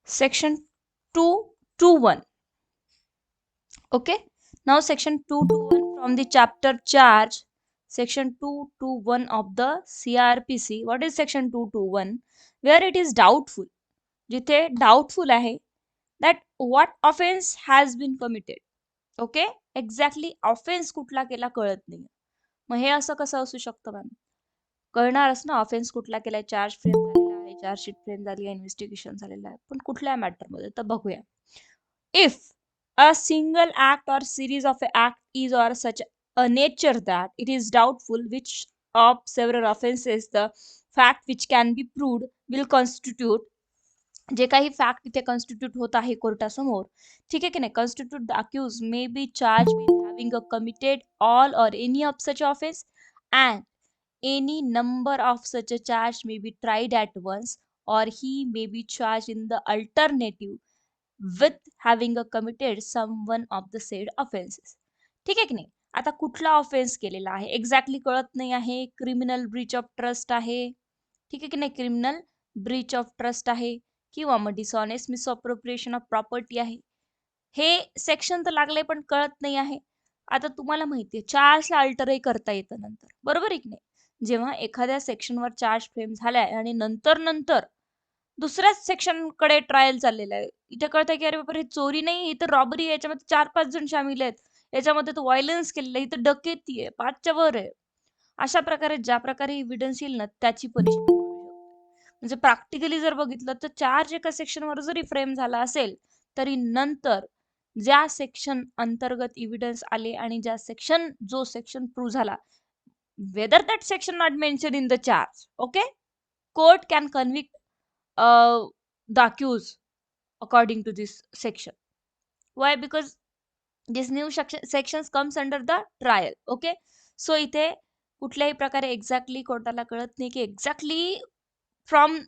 section 221. Okay, now section 221 from the chapter charge, section 221 of the CRPC. What is section 221? Where it is doubtful, जिथे doubtful आहे that what offense has been committed. Okay, exactly offence कुठला केला कळत नाही. मग हे असं कसं असू शकतं मॅम? कळणारच ना, ऑफेन्स कुठला केलाय, चार्ज फ्रेम झालेला आहे, चार्जशीट फ्रेम झाली आहे, इन्व्हेस्टिगेशन झालेलं आहे, पण कुठल्या मॅटरमध्ये तर बघूया. If a single act or series of act is or such a nature that it is doubtful which of several offenses the fact which can be proved will constitute, जे काही फॅक्ट इथे constitute होत आहे कोर्टासमोर, ठीक आहे की नाही, constitute the accused may be charge with having a committed all or any of such offence and any number of such a charge may be tried at once or he may be charged in the alternative with having a committed some one of the said offenses. ठीक आहे की नाही. आता कुठला offence केलेला आहे exactly कळत नाही आहे. क्रिमिनल ब्रीच ऑफ ट्रस्ट आहे, ठीक आहे की नाही, क्रिमिनल ब्रीच ऑफ ट्रस्ट आहे, किंवा मग डिसऑनेस्ट मिसअप्रोप्रिएशन ऑफ प्रॉपर्टी आहे. हे सेक्शन तर लागले पण कळत नाही आहे. आता तुम्हाला माहितीये चार्जला अल्टरही करता येतं नंतर, बरोबर आहे की नाही. जेव्हा एखाद्या सेक्शनवर चार्ज फ्रेम झालाय आणि नंतर नंतर दुसऱ्याच सेक्शन कडे ट्रायल चाललेला आहे, इथे कळतंय की अरे बापरे, हे चोरी नाही, इथं रॉबरी, याच्यामध्ये 4-5 जण सामील आहेत, याच्यामध्ये तो व्हायलन्स केलेला आहे, इथं डकेती आहे, 5च्या वर आहे. अशा प्रकारे ज्या प्रकारे एव्हिडन्स येईल ना त्याची पनिशमेंट मिळू शकते. म्हणजे प्रॅक्टिकली जर बघितलं तर चार्ज एका सेक्शनवर जरी फ्रेम झाला असेल तरी नंतर ज्या सेक्शन अंतर्गत एव्हिडन्स आले आणि ज्या सेक्शन जो सेक्शन प्रूव्ह झाला, whether that section not mentioned in the charge, okay, court can convict the accused according to this section. Why? Because this new sections comes under the trial. Okay, so इथे कुठल्याही प्रकारे exactly कोर्टाला कळत नाही की exactly from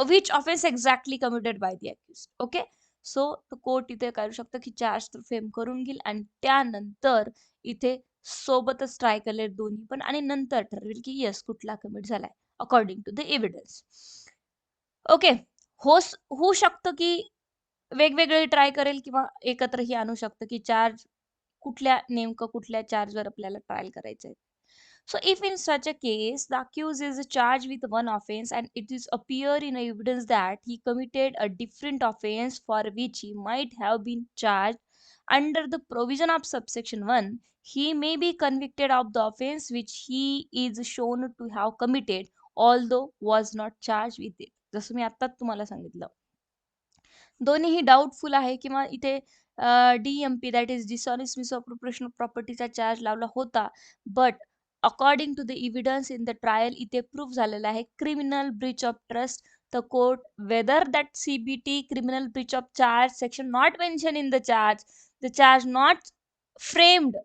which offence exactly committed by the accused. Okay, so court इथे करू शकतं की चार्ज फ्रेम करून घेईल आणि त्यानंतर इथे सोबतच ट्राय करेल दोन्ही पण, आणि नंतर ठरवेल की येस कुठला कमिट झालाय according to the evidence. Okay, होऊ शकतं की वेगवेगळे ट्राय करेल किंवा एकत्रही आणू शकतं की चार्ज कुठल्या नेमकं कुठल्या चार्जवर आपल्याला ट्रायल करायचं आहे. So if in such a case the accused is charged with one offense and it is appear in evidence that he committed a different offense for which he might have been charged under the provision of subsection 1, he may be convicted of the offense which he is shown to have committed although was not charged with it. जसं मी आत्ताच तुम्हाला सांगितलं, दोन्हीही doubtful आहे किंवा इथे DMP that is dishonest misappropriation of प्रॉपर्टीचा charge लावला होता, but according to the evidence in the trial इथे प्रूफ झालेला आहे criminal breach of trust. The court whether that CBT criminal breach of charge section not mention in the charge not framed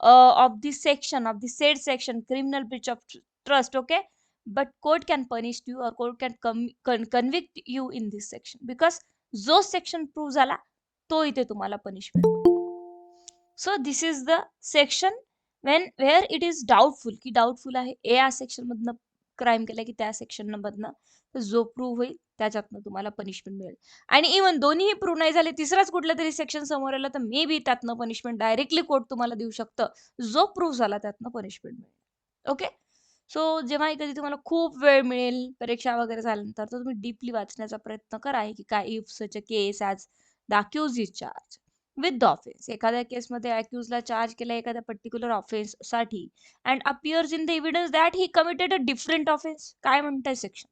of this section of the said section criminal breach of trust, okay, but court can punish you or court can convict you in this section because जो section prove झाला तो इथे तुम्हाला पनिशमेंट. So this is the section where it is doubtful, की doubtful आहे या section मधनं क्राईम केला की त्या सेक्शन मधनं जो प्रूव्ह होईल त्याच्यातनं तुम्हाला पनिशमेंट मिळेल. आणि इव्हन दोन्हीही प्रूव्ह नाही झाले, तिसराच कुठलं तरी सेक्शन समोर आलं तर मे बी त्यातनं पनिशमेंट डायरेक्टली कोर्ट तुम्हाला देऊ शकतं, जो प्रूव्ह झाला त्यातनं पनिशमेंट मिळेल. ओके, सो जेव्हा कधी तुम्हाला खूप वेळ मिळेल परीक्षा वगैरे झाल्यानंतर तर तुम्ही डीपली वाचण्याचा प्रयत्न करा की काय if such a case as the accused is charge with the offence. एखाद्या केसमध्ये अक्यूजला चार्ज केला एखाद्या पर्टिक्युलर ऑफेन्ससाठी and appears in the evidence that he committed a different offence. काय म्हणताय सेक्शन?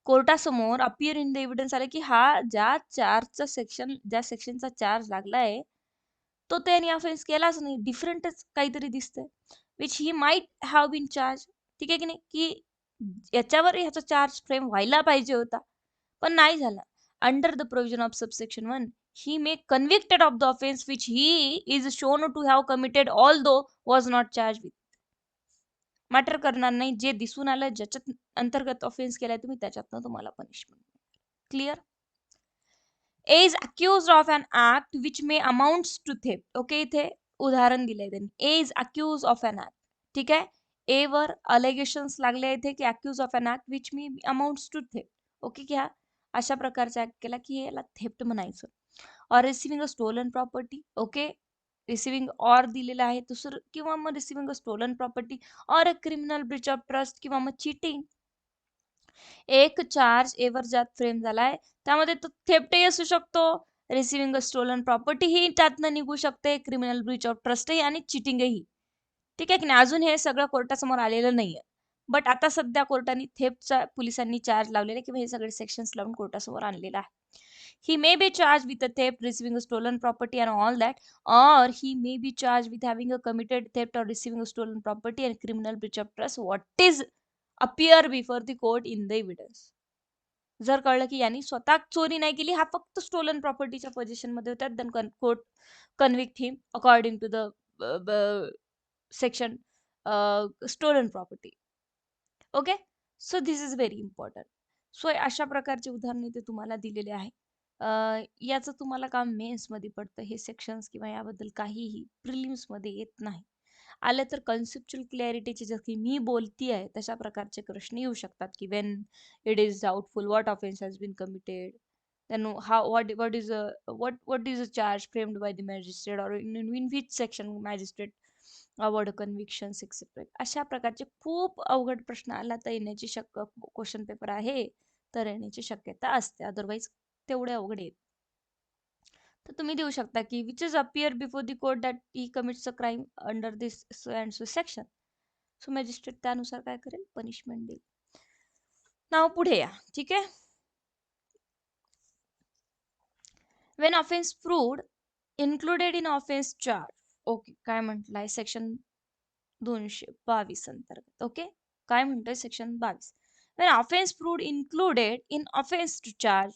कोर्टासमोर अपिअर इन द एव्हिडन्स आले की हा ज्या चार्जचा सेक्शन ज्या सेक्शनचा चार्ज लागलाय तो त्यांनी ऑफेन्स केलाच नाही, डिफरंटच काहीतरी दिसतंय, which he might have been charge. ठीक आहे की नाही, की याच्यावर ह्याचा चार्ज फ्रेम व्हायला पाहिजे होता पण नाही झाला. Under the provision of subsection 1 he may convicted of the offense which he is shown to have committed although was not charged with. Matter करणार नाही, जे दिसून आलं ज्याच्यात अंतर्गत ऑफेन्स केलाय तुम्ही त्याच्यातनं तुम्हाला punishment. Clear? A is accused of an act which may amounts to theft. Okay, इथे उदाहरण दिलंय त्यांनी. A is accused of an act. ठीक आहे, A वर अलेगेशन्स लागले इथे की accused of an act which may amounts to theft. Okay, क्या अशा प्रकारचा ऍक्ट केला की याला थेफ्ट म्हणायचं. Or receiving a stolen property, okay, receiving or दिलेलं आहे दुसरं, किंवा मग receiving a stolen property or a criminal breach of trust किंवा मग चिटिंग. एक चार्ज एवर ज्यात फ्रेम झालाय त्यामध्ये तो थेफ्टही असू शकतो, रिसिव्हिंग अ स्टोलन प्रॉपर्टी ही त्यातनं निघू शकते, क्रिमिनल ब्रीच ऑफ ट्रस्टही आणि चिटिंगही. ठीक आहे की नाही, अजून हे सगळं कोर्टासमोर आलेलं नाहीये. बट आता सध्या कोर्टाने थेफ्टचा पोलिसांनी चार्ज लावलेला किंवा हे सगळे सेक्शन्स लावून कोर्टासमोर आणलेलं आहे. He may be charged with a theft, receiving a stolen property, and all that, or he may be charged with having a committed theft or receiving a stolen property and criminal breach of trust. What is appear before the court in the evidence. जर कळलं की यांनी स्वतः चोरी नाही केली, हा फक्त स्टोलन प्रॉपर्टीच्या पोझिशन मध्ये होता, then court convict him according to the section stolen property. Okay, so this is very important. सो अशा प्रकारचे उदाहरण इथे तुम्हाला दिलेले आहे. याचं तुम्हाला काम मेन्समध्ये पडतं हे सेक्शन्स किंवा याबद्दल काहीही प्रिलिम्समध्ये येत नाही. आलं तर कन्सेप्च्युअल क्लॅरिटीची जशी मी बोलती आहे तशा प्रकारचे प्रश्न येऊ शकतात की when it is doubtful what offence has been committed, then how what is a charge framed by the magistrate, or in which section magistrate award convictions etc. अशा प्रकारचे खूप अवघड प्रश्न आला तर येण्याची क्वेश्चन पेपर आहे तर येण्याची शक्यता असते, अदरवाईज तेवढे अवघड येत. तर तुम्ही देऊ शकता की which is appear before the court that he commits a crime under this so and so section. So magistrate त्यानुसार काय करेल, पनिशमेंट देईल. नाव पुढे या, ठीक आहे. When offence proved included in offence charge, okay, काय म्हटलंय सेक्शन 222 अंतर्गत. ओके, काय म्हणतोय section 22, when offence proved included in offence to charge.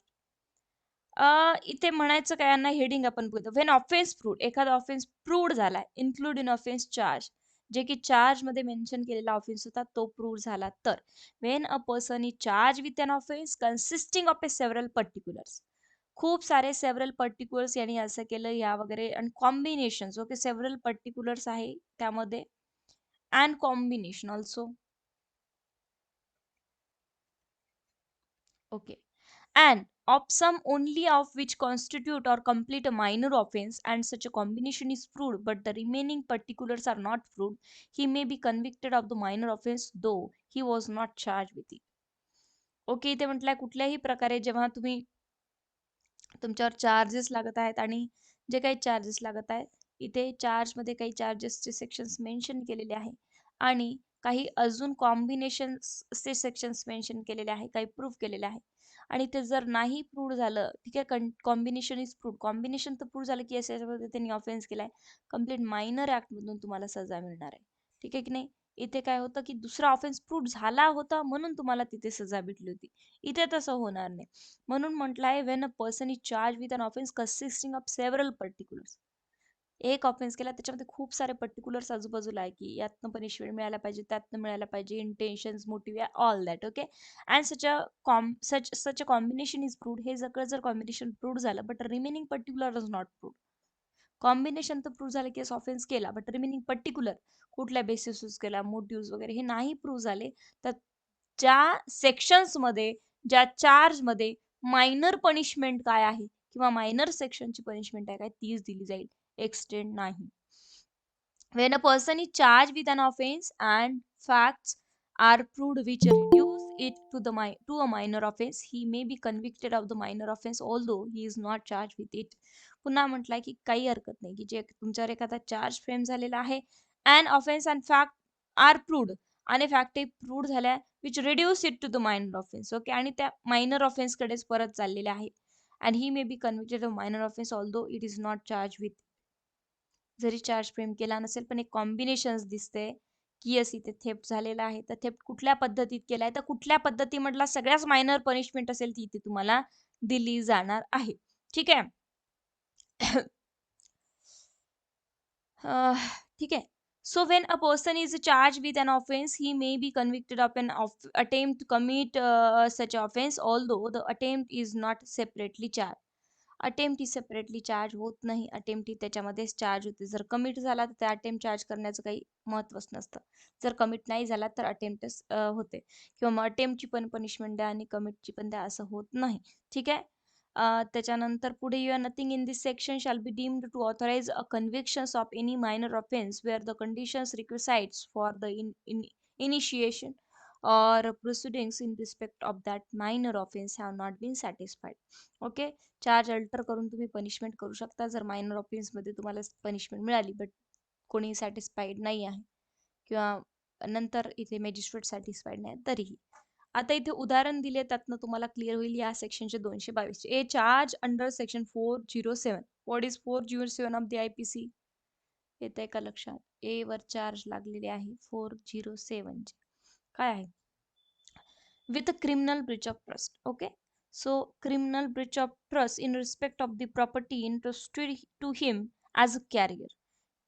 इथे म्हणायचं काय, यांना हेडिंग आपण बघतो. वेन ऑफेन्स प्रूव्ड, एखादा ऑफेन्स प्रूव्ड झालाय, इन्क्लूड इन ऑफेन्स चार्ज, जे की चार्ज मध्ये मेन्शन केलेला ऑफेन्स होता तो प्रूव्ह झाला तर. When a person is charge with an offence consisting of a several particulars, खूप सारे सेव्हरल पर्टिक्युलर्स यांनी असं केलं या वगैरे, आणि कॉम्बिनेशन, ओके, सेव्हरल पर्टिक्युलर्स आहे त्यामध्ये, and combination also, okay, and of some only of which constitute or complete a minor offense, and such a combination is proved but the remaining particulars are not proved, he may be convicted of the minor offense though he was not charged with it. Okay, इथे म्हटलंय कुठल्याही प्रकारे जेव्हा तुम्ही तुमच्यावर charges लागत आहेत, आणि जे काही चार्जेस लागत आहेत इथे चार्जमध्ये काही चार्जेसचे सेक्शन्स मेन्शन केलेले आहे, आणि काही अजून कॉम्बिनेशन्सचे सेक्शन्स मेन्शन केलेले आहे, काही प्रूव्ह केलेले आहे, आणि ते जर नाही प्रूव्ह झालं, ठीक आहे, कॉम्बिनेशन इज प्रूव्ह, कॉम्बिनेशन तर प्रूव्ह झालं की याच्यामध्ये त्यांनी ऑफेन्स केलाय, कम्प्लीट मायनर ऍक्ट मधून तुम्हाला सजा मिळणार आहे, ठीक आहे की नाही. इथे काय होतं की दुसरा ऑफेन्स प्रूव्ह झाला होता म्हणून तुम्हाला तिथे सजा भेटली होती, इथे तसं होणार नाही. म्हणून म्हटलं आहे when a person is charge with an offence consisting of several particulars, एक ऑफेन्स केला त्याच्यामध्ये खूप सारे पर्टिक्युलर्स आजूबाजूला आहे की यातनं पनिशमेंट मिळायला पाहिजे, त्यातनं मिळायला पाहिजे, intentions, motive, all that, okay, and such a combination is proved, हे सगळं जर कॉम्बिनेशन प्रूव्ड झालं but remaining particular is not proved. Combination तर प्रूव्ह झालं केस ऑफेन्स केला, बट रिमेनिंग पर्टिक्युलर कुठल्या बेसिस केला, मोटिव्ह वगैरे हे नाही प्रूव्ह झाले, तर ज्या सेक्शन्स मध्ये, ज्या चार्ज मध्ये मायनर पनिशमेंट काय आहे किंवा मायनर सेक्शनची पनिशमेंट आहे काय तीच दिली जाईल, एक्सटेंड नाही. When a person is charged with an offense and facts are proved which reduce it to to a minor offense, he may be convicted of the minor offense although he is not charged with it. पुन्हा म्हटलंय की काही हरकत नाही की जे तुमच्यावर एखादा चार्ज फ्रेम झालेला आहे, and offence and fact are proved, आणि फॅक्ट प्रूव्ड झाल्या which reduce it to the minor offence, okay, आणि त्या मायनर ऑफेन्स कडेच परत चाललेले आहे, and he may be convicted of minor offence although it is not charge with, जरी charge frame केला नसेल पण एक कॉम्बिनेशन दिसते की यस इथे थेफ्ट झालेला आहे, तर थेफ्ट कुठल्या पद्धतीत केलाय, तर कुठल्या पद्धतीमधला सगळ्याच मायनर पनिशमेंट असेल ती इथे तुम्हाला दिली जाणार आहे, ठीक आहे. ठीक आहे. So when a person is charged with an offense, he may be convicted of an attempt to commit such offense, although the attempt is not separately charged. Attempt he separately charge होत नाही, attempt ही त्याच्यामध्येच charge होते. जर commit झाला तर त्या attempt charge करण्याचं काही महत्त्वच नसतं. जर कमिट नाही झाला तर अटेम्प्टच होते, किंवा मग अटेम्प्टची पण पनिशमेंट द्या आणि कमिटची पण द्या, असं होत नाही. ठीक आहे. त्याच्यानंतर पुढे you are nothing in this section shall be deemed to authorise a convictions of any minor offence where the conditions requisites for the initiation or proceedings in respect of that minor offense have not been satisfied. Okay. Charge alter करून तुम्ही punishment करू शकता जर minor ऑफेन्समध्ये तुम्हाला punishment मिळाली, but कोणी satisfied नाही आहे, किंवा नंतर इथे मॅजिस्ट्रेट सॅटिस्फाईड नाही तरीही. आता इथे उदाहरण दिले, त्यातनं तुम्हाला क्लिअर होईल या सेक्शनचे 222. ए charge under section 407. What is 407 of the IPC? येत आहे का लक्षात? ए वर चार्ज लागलेले आहे 407 चे. काय आहे? With a criminal breach of trust. Okay. So criminal breach of trust in respect of the property interested to him as a carrier.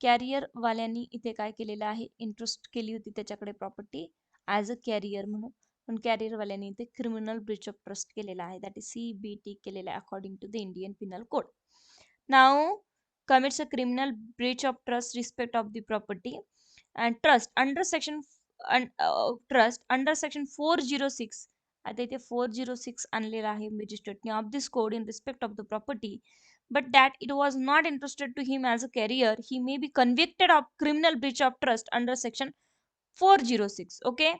Carrier वाल्यांनी इथे काय केलेलं आहे? इंटरेस्ट केली होती त्याच्याकडे प्रॉपर्टी ॲज अ कॅरियर म्हणून, पण कॅरियर वाल्यांनी इथे क्रिमिनल ब्रीच ऑफ ट्रस्ट केलेला आहे, दॅट इज CBT केलेला आहे according to the Indian penal code. Now commits a criminal breach of trust respect of the property and trust under section trust under section 406. आता इथे 406 आणलेला आहे मॅजिस्ट्रेटने of this code in respect of the property, but that it was not interested to him as a carrier, he may be convicted of criminal breach of trust under section 406. Okay.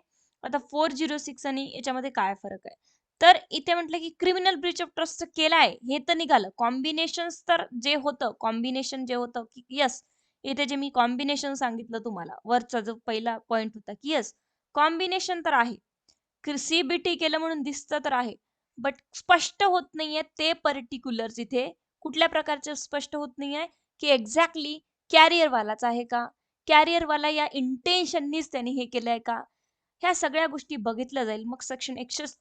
आता 406 आणि याच्यामध्ये काय फरक आहे? तर इथे म्हटलं की क्रिमिनल ब्रीच ऑफ ट्रस्ट केलं आहे हे तर निघालं, कॉम्बिनेशन तर जे होतं, कॉम्बिनेशन जे होतं की यस, इथे जे मी कॉम्बिनेशन सांगितलं तुम्हाला वरचा जो पहिला पॉइंट होता की यस कॉम्बिनेशन तर आहे, CBT केलं म्हणून दिसतं तर आहे, बट स्पष्ट होत नाहीये ते पर्टिक्युलर्स इथे कुठल्या प्रकारचे स्पष्ट होत नाहीये की एक्झॅक्टली कॅरियरवालाच आहे का, कॅरियरवाला या इंटेन्शननीच त्यांनी हे केलंय का, ह्या सगळ्या गोष्टी बघितल्या जाईल. मग सेक्शन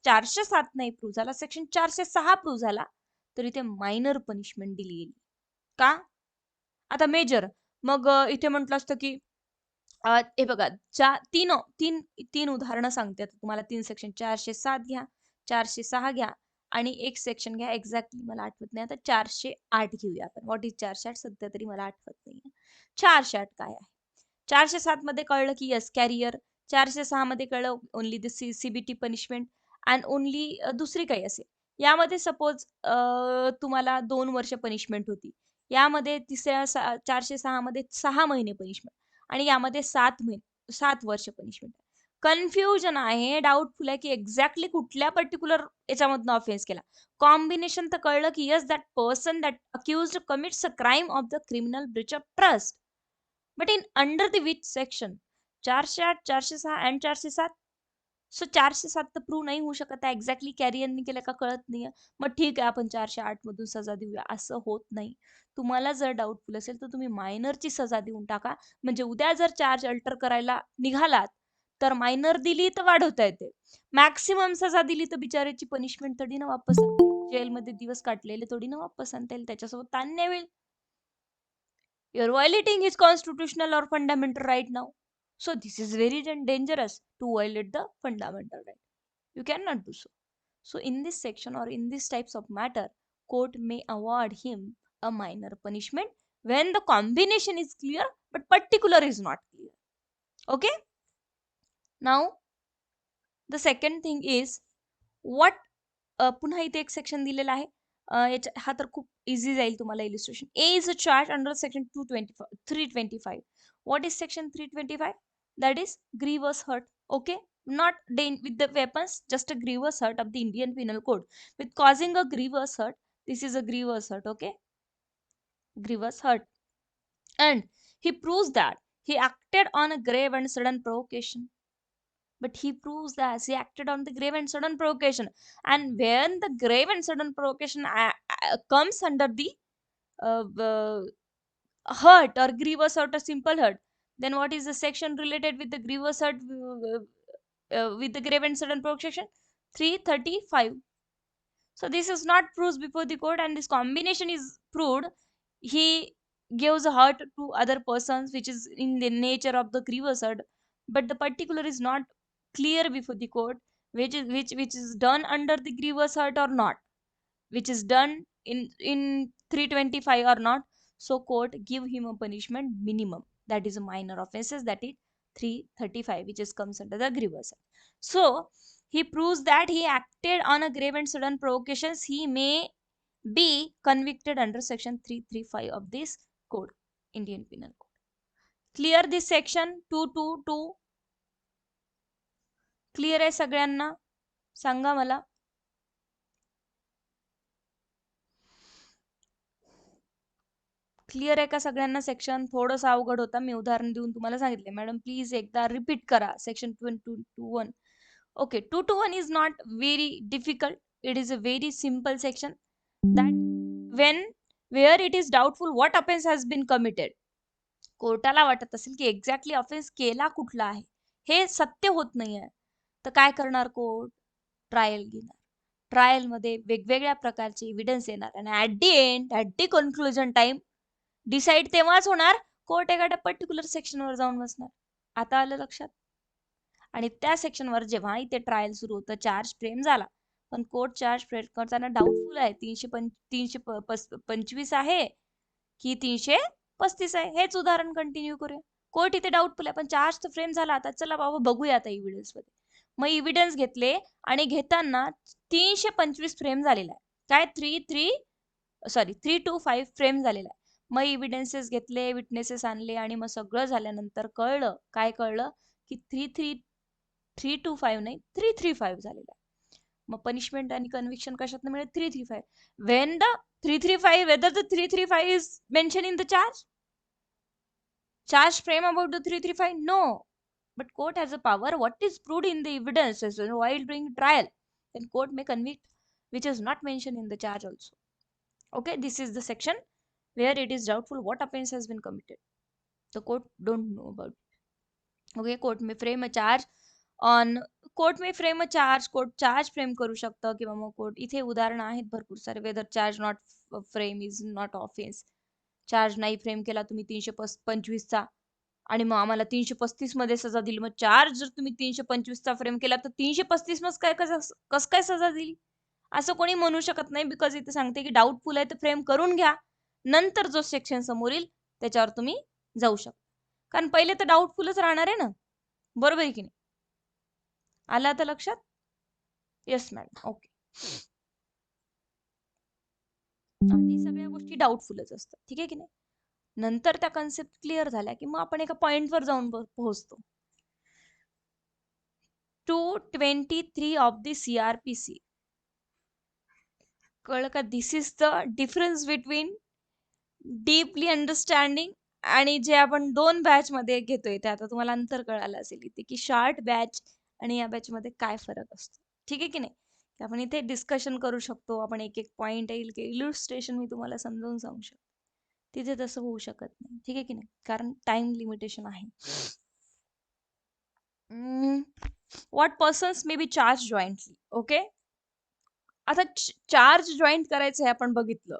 407 नाही प्रूव्ह झाला, सेक्शन 406 प्रूव्ह झाला, तर इथे मायनर पनिशमेंट दिली गेली. का? आता मेजर, मग इथे म्हटलं असतं की हे बघा, तीन तीन तीन उदाहरणं सांगते आता तुम्हाला. 3 सेक्शन 407 घ्या, 406 घ्या आणि एक सेक्शन घ्या, एक्झॅक्टली मला आठवत नाही आता, 408 घेऊया आपण. What is 408? सध्या तरी मला आठवत नाही. 408 काय आहे? 407 मध्ये कळलं की यस कॅरियर, 406 मध्ये कळलं only the CBT punishment and only दुसरी काही असेल. यामध्ये सपोज तुम्हाला 2 वर्ष पनिशमेंट होती, यामध्ये तिसऱ्या 406 मध्ये 6 महिने पनिशमेंट आणि यामध्ये 7 वर्ष पनिशमेंट. कन्फ्युजन आहे, डाऊटफुल आहे की एक्झॅक्टली कुठल्या पर्टिक्युलर याच्यामधनं ऑफेन्स केला. कॉम्बिनेशन तर कळलं की yes that person that accused commits a crime of the criminal breach of trust, but in under the which section? 408, 406 and 407. So 407 तर प्रूव्ह नाही होऊ शकत आहे, एक्झॅक्टली कॅरियरनी केलं का कळत नाहीये. मग ठीक आहे आपण 408 मधून सजा देऊया, असं होत नाही. तुम्हाला जर डाऊटफुल असेल तर तुम्ही मायनरची सजा देऊन टाका, म्हणजे उद्या जर चार्ज अल्टर करायला निघालात तर मायनर दिली तर वाढवता येते, मॅक्सिमम सजा दिली तर बिचाऱ्याची पनिशमेंट थोडी ना वापस आणता येईल, जेलमध्ये दिवस काढलेले थोडी ना वापस आणता येईल, त्याच्यासोबत ताण होईल. You're violating his constitutional or fundamental right now. So this is very dangerous to violate the fundamental right. You cannot do so. So in this section or in these types of matter, court may award him a minor punishment when the combination is clear but particular is not clear. Okay. Now the second thing is what पुन्हा इथे एक section दिलेला आहे. हा तर खूप easy जाईल तुम्हाला illustration. A is a charge under section 325. What is section 325? That is grievous hurt. Okay. Not with the weapons, just a grievous hurt of the Indian Penal Code. With causing a grievous hurt, this is a grievous hurt, okay? Grievous hurt. And he proves that he acted on a grave and sudden provocation. But he proves that he acted on the grave and sudden provocation. And when the grave and sudden provocation comes under the uh, hurt or grievous hurt or simple hurt, then what is the section related with the grievous hurt with the grave and sudden provocation? 335. So this is not proved before the court, and this combination is proved. He gives a hurt to other persons, which is in the nature of the grievous hurt, but the particular is not clear before the court, which is done under the grievous hurt or not, which is done in 325 or not. So court give him a punishment minimum, that is a minor offenses, that is 335, which is comes under the grievous act. So he proves that he acted on a grave and sudden provocations, he may be convicted under section 335 of this code, Indian Penal Code. Clear this section 222? Clear आहे सगळ्यांना? सांगा मला. Clear आहे का सगळ्यांना section? थोडंसं अवघड होता, मी उदाहरण देऊन तुम्हाला सांगितले. मॅडम प्लीज एकदा रिपीट करा section 221. Okay, 221 is not very difficult, it is a very simple section that when where it is doubtful what offence has been committed. कोर्टाला वाटत असेल की एक्झॅक्टली ऑफेन्स केला कुठला आहे, हे सत्य होत नाही आहे, तर काय करणार कोर्ट? ट्रायल घेणार. ट्रायल मध्ये वेगवेगळ्या प्रकारचे एव्हिडन्स येणार आणि at the end, at the conclusion time decide तेव्हाच होणार. कोर्ट एखाद्या पर्टिक्युलर सेक्शनवर जाऊन बसणार. आता आलं लक्षात? आणि त्या सेक्शनवर जेव्हा इथे ट्रायल सुरू होतं, चार्ज फ्रेम झाला, पण कोर्ट चार्ज फ्रेम करताना डाऊटफुल आहे 325 आहे की 335 आहे. हेच उदाहरण कंटिन्यू करूया. कोर्ट इथे डाऊटफुल आहे पण चार्ज तर फ्रेम झाला. आता चला बाबा बघूया आता एव्हिडन्स मध्ये. मग एव्हिडन्स घेतले आणि घेताना 325 फ्रेम झालेला आहे. काय 325 फ्रेम झालेला आहे. मग एव्हिडन्सेस घेतले, विटनेसेस आणले आणि मग सगळं झाल्यानंतर कळलं, काय कळलं की 325 नाही 335 झालेला आहे. मग पनिशमेंट आणि कन्व्हिक्शन कशातनं मिळेल? 335. Wien the 335, whether the 335 is mentioned in the charge frame about the 335? No. But court has a power. What is proved in the evidence while doing trial, then court may convict, which is not mentioned in the charge also. Okay, this is the section where it is doubtful what offense has been committed. The court don't know about it. Okay, court may frame a charge on court may frame a charge, court charge frame करू शकतं किंवा मग court, इथे उदाहरणं आहेत भरपूर सारे. Whether charge not frame is not offence. Charge नाही फ्रेम केला तुम्ही 325चा आणि मग आम्हाला 335 मध्ये सजा दिली. मग चार्ज जर तुम्ही 325चा फ्रेम केला तर 335 मग काय कस काय सजा दिली असं कोणी म्हणू शकत नाही. बिकॉज इथे सांगते की डाऊटफुल आहे तर फ्रेम करून घ्या, नंतर जो सेक्शन समोर येईल त्याच्यावर तुम्ही जाऊ शकता. कारण पहिले तर डाऊटफुलच राहणार आहे ना, बरोबर आहे की नाही? आलं आता लक्षात? Yes madam. ओके, आधी सगळ्या गोष्टी डाऊटफुलच असतात, ठीक आहे की नाही? नंतर त्या कन्सेप्ट क्लिअर झाल्या की मग आपण एका पॉइंटवर जाऊन पोहोचतो. 223 ऑफ द CRPC. कळलं का? This is the difference between deeply understanding आणि जे आपण 2 बॅच मध्ये घेतोय ते. आता तुम्हाला अंतर कळालं असेल इथे की शॉर्ट बॅच आणि या बॅच मध्ये काय फरक असतो, ठीक आहे की नाही? आपण इथे डिस्कशन करू शकतो, आपण एक एक पॉइंट येईल की इल्युस्ट्रेशन मी तुम्हाला समजावून सांगू शकतो. तिथे तसं होऊ शकत नाही, ठीक आहे की नाही? कारण टाइम लिमिटेशन आहे. What persons may be charge jointly. Okay, आता चार्ज जॉईंट करायचं आहे आपण बघितलं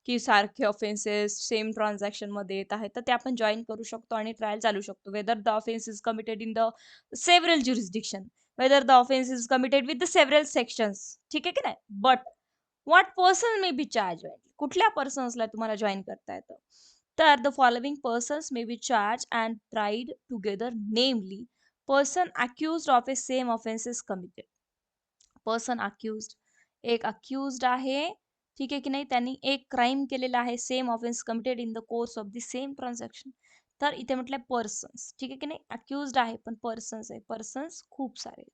की सारखे ऑफेन्सेस सेम ट्रान्झॅक्शन मध्ये येत आहेत, तर ते आपण जॉईन करू शकतो आणि ट्रायल चालू शकतो. Whether the offence is committed in the several jurisdiction, whether the offence is committed with the several sections, ठीक आहे की नाही? But what person may be charge jointly, कुठल्या पर्सन्सला तुम्हाला जॉईन करता येतं? तर the following persons may be charge and tried together, namely person accused of a same offences committed. Person accused, एक अक्युज्ड आहे, ठीक आहे की नाही? त्यांनी एक क्राईम केलेला आहे, same offence committed in the course of the same transaction. तर इथे म्हटलंय पर्सन्स, ठीक आहे की नाही? अक्युज्ड आहे पण पर्सन्स आहे. पर्सन्स खूप सारे,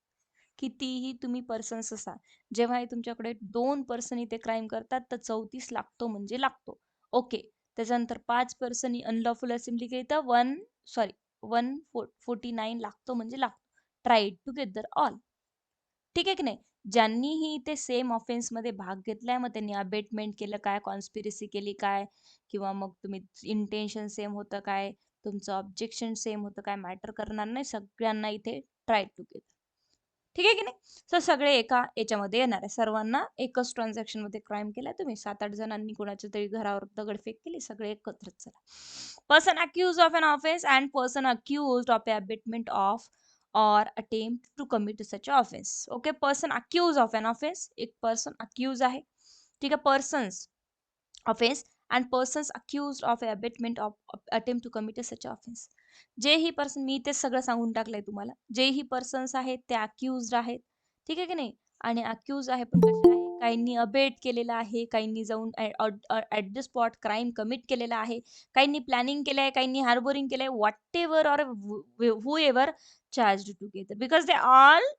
कितीही तुम्ही पर्सन्स असा, जेव्हा तुमच्याकडे 2 पर्सन इथे क्राईम करतात तर 34 लागतो म्हणजे लागतो. ओके, त्याच्यानंतर 5 पर्सन अनलॉफुल असेंब्ली केली तर 149 लागतो म्हणजे लागतो. ट्राईड टुगेदर ऑल, ठीक आहे की नाही? ज्यांनीही इथे सेम ऑफेन्स मध्ये भाग घेतलाय, मग त्यांनी अबेटमेंट केलं काय, कॉन्स्पिरसी केली काय, किंवा मग तुम्ही इंटेन्शन सेम होतं काय, तुमचं ऑब्जेक्शन सेम होतं काय, मॅटर करणार नाही. सगळ्यांना इथे ट्राईड टुगेदर, ठीक आहे की नाही? तर सगळे एका याच्यामध्ये येणार आहे. सर्वांना एकच ट्रान्झॅक्शन मध्ये क्राईम केलाय तुम्ही. 7-8 जणांनी कोणाच्या तरी घरावर दगडफेक केली, सगळे एकत्रच. चला, person accused of an offence and person accused of abetment of or attempt to commit such offense. Okay, person accused of an offense, एक person accused आहे, ठीक आहे? Persons offense and persons accused of abetment of attempt to commit such offense. जे ही person, मी ते सगळं सांगून टाकलंय तुम्हाला, जे ही पर्सन्स आहेत ते अक्युज्ड आहेत, ठीक आहे की नाही. आणि अक्यूज आहे पण कसे आहे, काहींनी अबेट केलेलं आहे, काहींनी जाऊन at the spot crime commit केलेला आहे, काहींनी प्लॅनिंग केलं आहे, काहींनी हार्बोरिंग केलंय, what ever or who ever charge together, because they all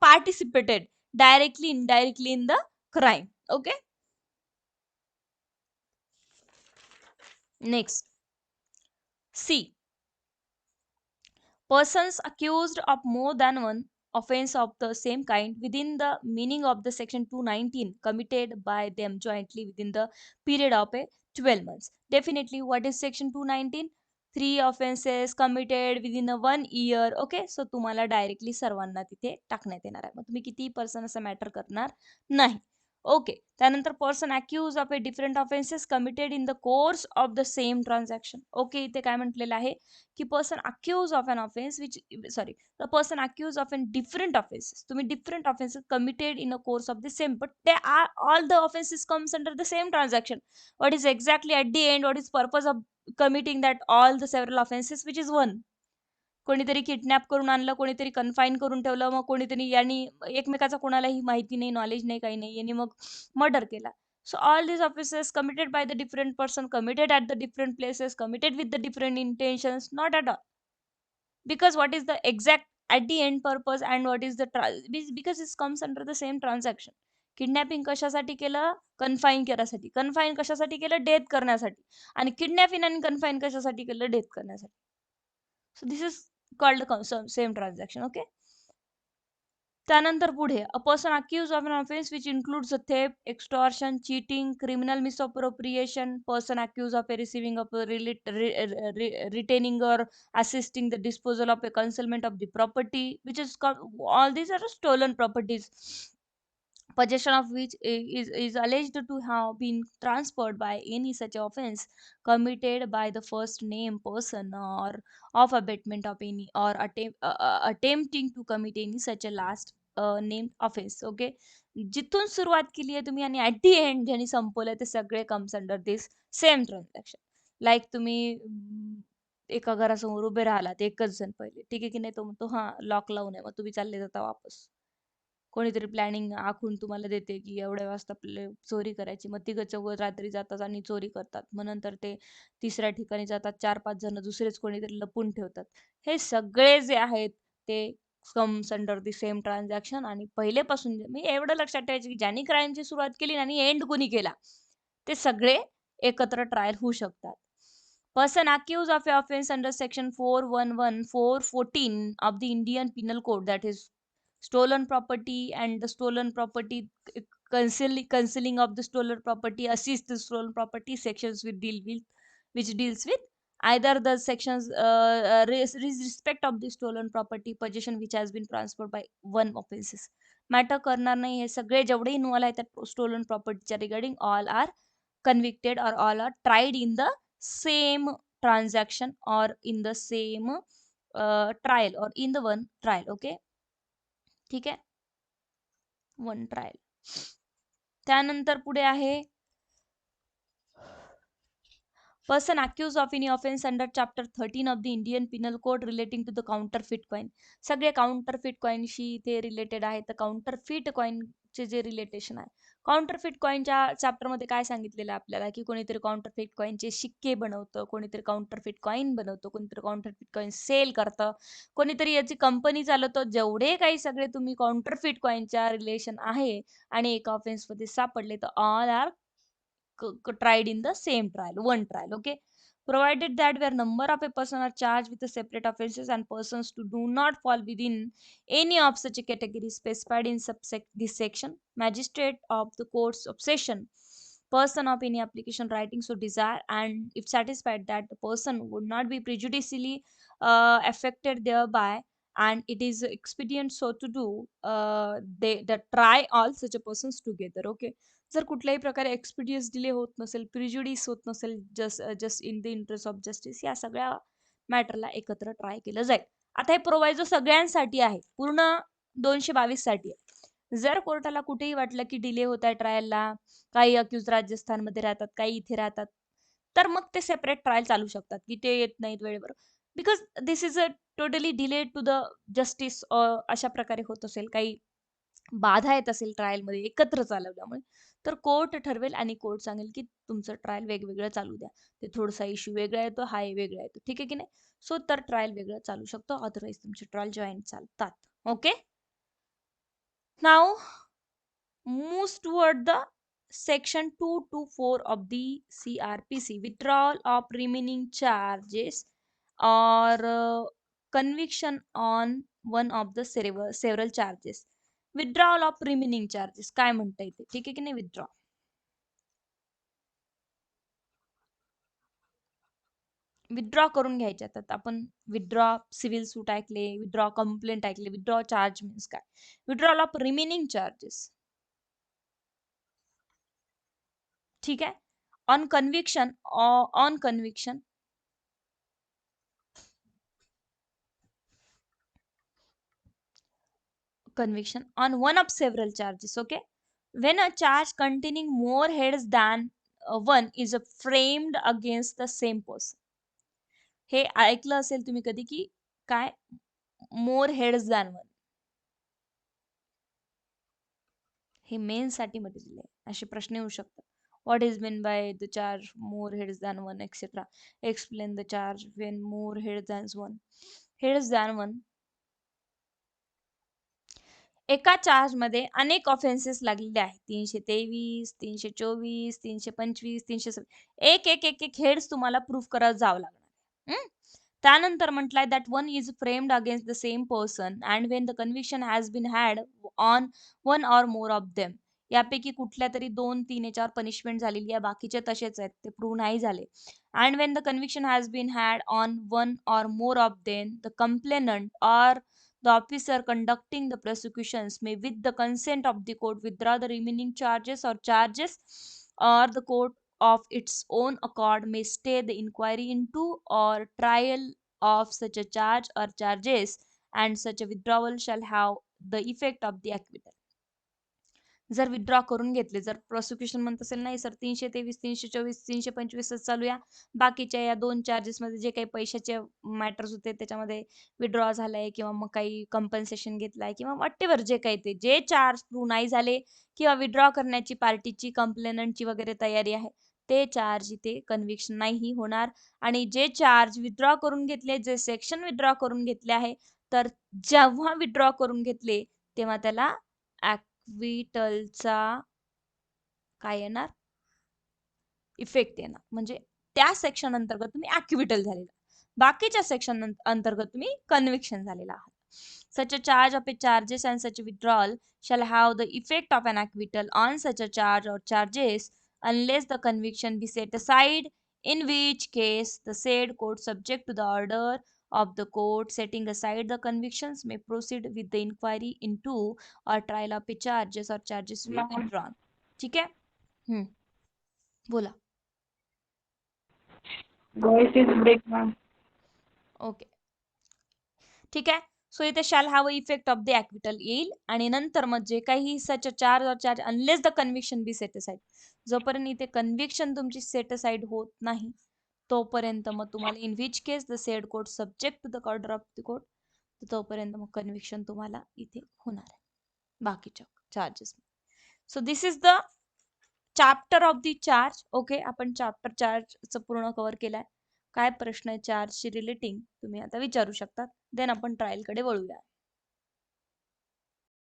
participated directly indirectly in the crime. Okay, next, C, persons accused of more than one offense of the same kind within the meaning of the section 219 committed by them jointly within the period of a 12 months. Definitely, what is section 219? Three offenses committed within a 1 year. Okay, so तुम्हाला directly सर्वांना तिथे टाकण्यात येणार आहे, मग तुम्ही किती person असं मॅटर करणार नाही. ओके, त्यानंतर person accused of a different offences committed in the course of the same transaction. Okay, इथे काय म्हटलेलं आहे की person accused of an offence which, sorry, the person accused of an different offences, तुम्ही different offences committed in a course of the same, but they are all the offences comes under the same transaction. What is exactly at the end, what is purpose of committing that all the several offences, which is one. कोणीतरी kidnap करून आणलं, कोणीतरी confine करून ठेवलं, मग कोणीतरी यांनी एकमेकाचा कोणालाही माहिती नाही, नॉलेज नाही, काही नाही, यांनी मग मर्डर केला. So all these offenses committed by the different person, committed at the different places, committed with the different intentions, not at all. Because what is the exact at the end purpose and what is the because it comes under the same transaction. Kidnapping कशासाठी केलं? Confine करायसाठी. Confine कशासाठी केलं? Death करण्यासाठी. आणि kidnapping आणि confine कशासाठी केलं? डेथ करण्यासाठी. So this is called same transaction. Okay, त्यानंतर पुढे, a person accused of an offence which includes theft, extortion, cheating, criminal misappropriation, person accused of a receiving of retaining or assisting the disposal of a concealment of the property, which is all these are stolen properties, possession of which is alleged to have been transferred by any such offense committed by the first name person or of abatement of any or attempting to commit any such a last named offense. Okay, जिथून सुरुवात केली आहे तुम्ही आणि at the end ज्यांनी संपवलंय ते सगळे comes under दिस same transaction. Like तुम्ही एका घरासमोर उभे राहिलात एकच जण पहिले, ठीक आहे की नाही, तो म्हणतो हा लॉक लावून आहे, मग तुम्ही चालले जाता वापस. कोणीतरी प्लॅनिंग आखून तुम्हाला देते की एवढ्या वाजता चोरी करायची, मग तिघं चौघं रात्री जातात आणि चोरी करतात, मग नंतर ते तिसऱ्या ठिकाणी जातात, 4-5 जण दुसरेच कोणीतरी लपून ठेवतात. हे सगळे जे आहेत ते comes under the same transaction. आणि पहिलेपासून मी एवढं लक्षात ठेवायचं की ज्यांनी क्राईमची सुरुवात केली आणि एंड कोणी केला ते सगळे एकत्र ट्रायल होऊ शकतात. Person accused of a offence under section 411 414 of the Indian penal code, that is stolen property and the stolen property, concealing of the stolen property, assist the stolen property sections which deals with either the sections respect of the stolen property possession which has been transferred by one offenses. Matter करणार नाही, हे सगळे जेवढे involve आहेत त्या stolen प्रॉपर्टीच्या regarding all are convicted or all are tried in the same transaction or in the same trial or in the one trial. Okay, ठीक आहे, वन ट्रायल. त्यानंतर पुढे आहे person accused of any offence under chapter 13 of the Indian penal code relating to the counterfeit coin. सगळे counterfeit कॉइनशी ते related आहे. तर काउंटरफिट कॉइनचे जे रिलेटेशन आहे, काउंटरफिट कॉइनच्या चॅप्टरमध्ये काय सांगितलेलं आहे आपल्याला की कोणीतरी काउंटरफिट कॉइनचे शिक्के बनवतं, कोणीतरी काउंटरफिट कॉइन बनवतं, कोणीतरी काउंटरफिट कॉइन सेल करतं, कोणीतरी याची कंपनी चालवतं. जेवढे काही सगळे तुम्ही काउंटरफिट कॉइनच्या रिलेशन आहे आणि एका ऑफेन्समध्ये सापडले तर all are tried in the same trial, one trial. Okay, provided that where number of a person are charged with the separate offenses and persons to do not fall within any of such a category specified in this section, magistrate of the court's obsession, person of any application writing so desire, and if satisfied that the person would not be prejudicially affected thereby, and it is expedient so to do, they try all such a persons together. Okay, जर कुठल्याही प्रकारे एक्सपिडियस delay होत नसेल, प्रिज्युडिस होत नसेल, just in the interest of justice, या सगळ्या मॅटरला एकत्र ट्राय केलं जाईल. आता हे प्रोव्हायझो सगळ्यांसाठी आहे, पूर्ण 222 साठी आहे. जर कोर्टाला कुठेही वाटलं की डिले होत आहे ट्रायलला, काही अक्यूज राजस्थानमध्ये राहतात, काही इथे राहतात, तर मग ते सेपरेट ट्रायल चालू शकतात की ते येत नाहीत वेळेवर. Because this is a totally delay to the justice, अशा प्रकारे होत असेल, काही बाधा येत असेल ट्रायलमध्ये एकत्र चालवल्यामुळे, तर कोर्ट ठरवेल आणि कोर्ट सांगेल की तुमचं ट्रायल वेगवेगळं चालू द्या. ते थोडासा इश्यू वेगळा येतो, हा वेगळा येतो, ठीक आहे की नाही. सो तर ट्रायल वेगळं चालू शकतो, अदरवाईज तुमचे ट्रायल जॉईंट चालतात. Okay, now moves toward the section 224 of the CRPC, withdrawal of remaining charges or conviction on one of the several charges. Withdrawal of remaining charges काय म्हणता येते, ठीक आहे की नाही. विथड्रॉ करून घ्यायचे. आता आपण विथड्रॉ सिव्हिल सूट ऐकले, विथड्रॉ कंप्लेंट ऐकले, विथड्रॉ चार्ज मीन्स काय, विथड्रॉल ऑफ रिमेनिंग चार्जेस, ठीक आहे. On conviction, on conviction, conviction on one of several charges. Okay, when a charge containing more heads than one is framed against the same person. हे ऐकलं असेल तुम्ही कधी की काय, मोर हेड्स दॅन वन, हे मेन साठी मध्ये असे प्रश्न येऊ शकतात. What is mean by the charge more heads than one etcetera, explain the charge when more heads than one. Heads than one, एका चार्जमध्ये अनेक ऑफेन्सेस लागलेले आहेत. 323, 324, 325, 326, एक एक एक एक हेड्स तुम्हाला प्रूफ करत जावं लागणार. त्यानंतर म्हटलंय that one is framed against the same person and when the conviction has been had on one or more of them. यापैकी कुठल्या तरी 2-3 याच्यावर पनिशमेंट झालेली आहे, बाकीचे तसेच आहेत, ते प्रूव्ह नाही झाले. And when the conviction has been had on one or more of them, the complainant or the officer conducting the prosecutions may, with the consent of the court, withdraw the remaining charges, or the court of its own accord may stay the inquiry into or trial of such a charge or charges, and such a withdrawal shall have the effect of the acquittal. जर withdraw करून घेतले, जर prosecution म्हणत असेल नाही sir 323, 324, 325 चालूया, बाकीच्या या 2 charges मध्ये जे काही पैशाचे मॅटर्स होते त्याच्यामध्ये विथड्रॉ झालाय किंवा मग काही कंपन्सेशन घेतलाय किंवा वॉटेवर जे काही ते जे चार्ज प्रूव्ह नाही झाले किंवा विथड्रॉ करण्याची पार्टीची कंप्लेनंटची वगैरे तयारी आहे, ते चार्ज इथे कन्व्हिक्शन नाही होणार. आणि जे चार्ज विथड्रॉ करून घेतले, जे सेक्शन विथड्रॉ करून घेतले आहे, तर जेव्हा विथड्रॉ करून घेतले तेव्हा त्याला ऍक्विटलचा काय येणार, इफेक्ट येणार. म्हणजे त्या सेक्शन अंतर्गत तुम्ही ऍक्विटल झालेला, बाकीच्या सेक्शन अंतर्गत तुम्ही कन्व्हिक्शन झालेला आहात. Such a charge of a charges and such a withdrawal shall have the effect of an acquittal on such a charge or charges unless the conviction be set aside, in which case the said court, subject to the order of the court setting aside the convictions, may proceed with the inquiry into or trial of a charges will be withdrawn. ठीक आहे. बोला. Voice is break, ma'am. Okay, ठीक आहे. So इथे shall have effect of the acquittal येईल आणि नंतर मग जे काही such charge unless the conviction be set aside, जोपर्यंत इथे कन्व्हिक्शन तुमची सेट असाइड होत नाही तोपर्यंत मग तुम्हाला, in which case the said court subject to the order of the court, तोपर्यंत मग कन्व्हिक्शन तुम्हाला इथे होणार आहे बाकीच्या charges. So this is the chapter of the charge. Okay, आपण चॅप्टर चार्जचं पूर्ण कव्हर केलाय. काय प्रश्न आहे चार्जशी रिलेटिंग तुम्ही आता विचारू शकता, देन आपण ट्रायलकडे वळूया.